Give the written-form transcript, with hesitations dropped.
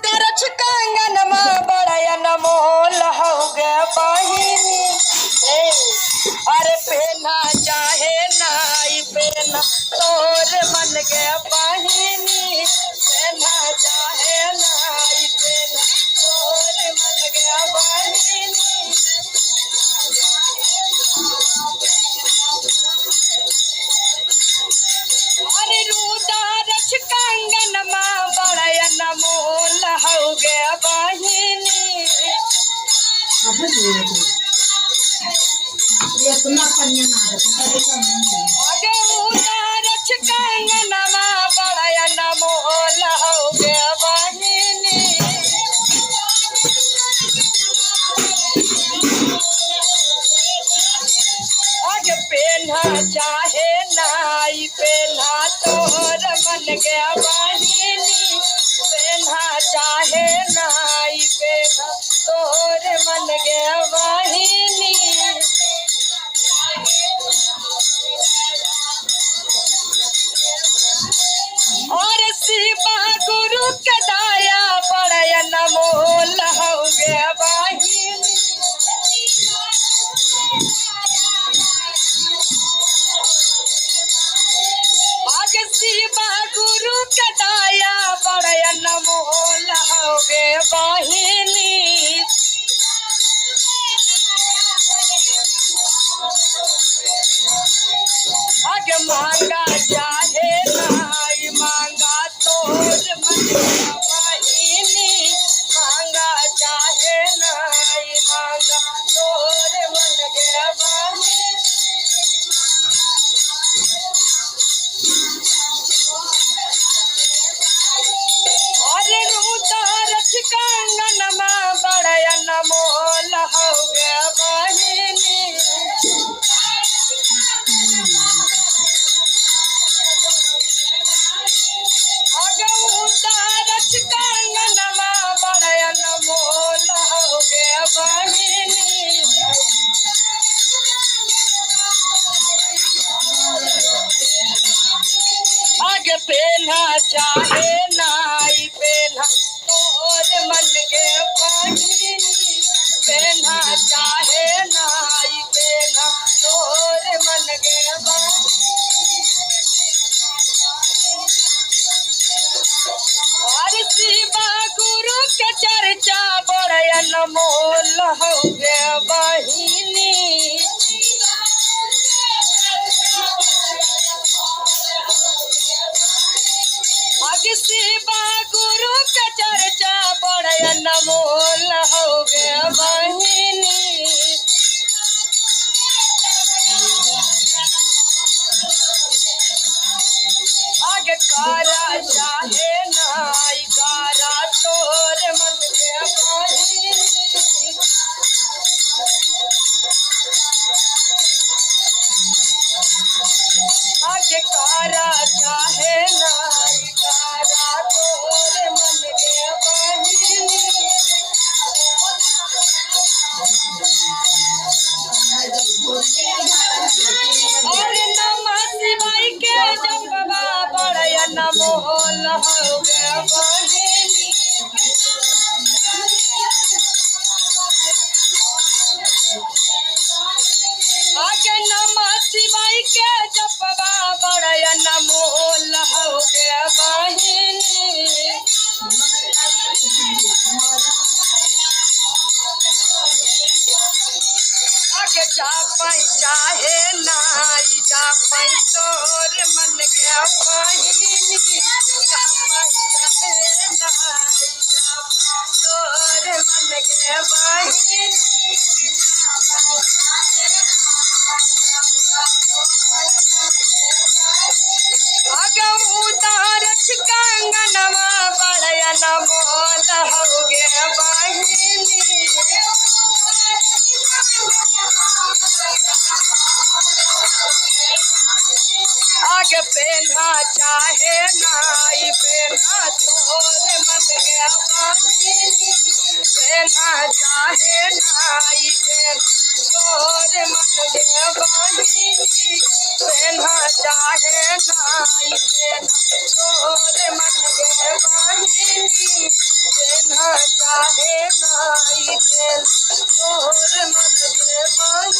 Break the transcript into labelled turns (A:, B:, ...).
A: दरच कंगनमा बड़यन मोल हो गया बहिनी अरे पहना चाहे नाई पहना तोर मन गया बहिनी पहना चाहे नाई पहना तोर मन गया बहिनी अरे रूदा रच कंगनमा बड़यन मोल हो गया बहिनी आगे उतारच कंगनमा बड़यन मोल हो गया बहिनी आगे पहना चाहे नाई पहना तोर मन गया बहिनी पहना चाहे नाई पहना तोर मन गया बहिनी और शिवा गुरु के दाया बड़यन मोल हो गया बहिनी आगे शिवा गुरु के दाया बड़यन मोल हो गया बहिनी आगे मांगा चाहे नाई मांगा तोर मन गया बहिनी मांगा चाहे नाई मांगा तोर मन गया बहिनी अरे रूदा रच कंगनमा बड़यन मोल हो गया बहिनी आगे उतारच कंगनमा बड़यन मोल हो गया बहिनी आगे पहना चाहे नाई पहना तोर मन गया बहिनी पहना चाहे नाई पहना तोर मन गया बहिनी और शिवा गुरु के चर्चा बड़यन मोल हो गया बहिनी आगे शिवा गुरु के चर्चा बड़यन मोल हो गया बहिनी आगे कारा चाहे नाई कारा तोर मन गया बहिनी आगे कारा चाहे नाई कारा तोर मन गया बहिनी और नमः शिवाय के जपवा बड़यन मोल हो गया बहिनी आगे नमः शिवाय के जपवा बड़यन मोल हो गया बहिनी आगे जापई चाहे नाई जापई तोर मन गया बहिनी जापई चाहे नाई जापई तोर मन गया बहिनी आगे उतारच कंगनमा बड़यन मोल हो गया बहिनी आगे पहना चाहे नाई पहना तोर मन गया बहिनी पहना चाहे नाई पहना तोर मन गया बहिनी पहना चाहे नाई पहना तोर मन गया बहिनी बांधिनी पेन्हा चाहे नाई बेल तोर मन के बांधिनी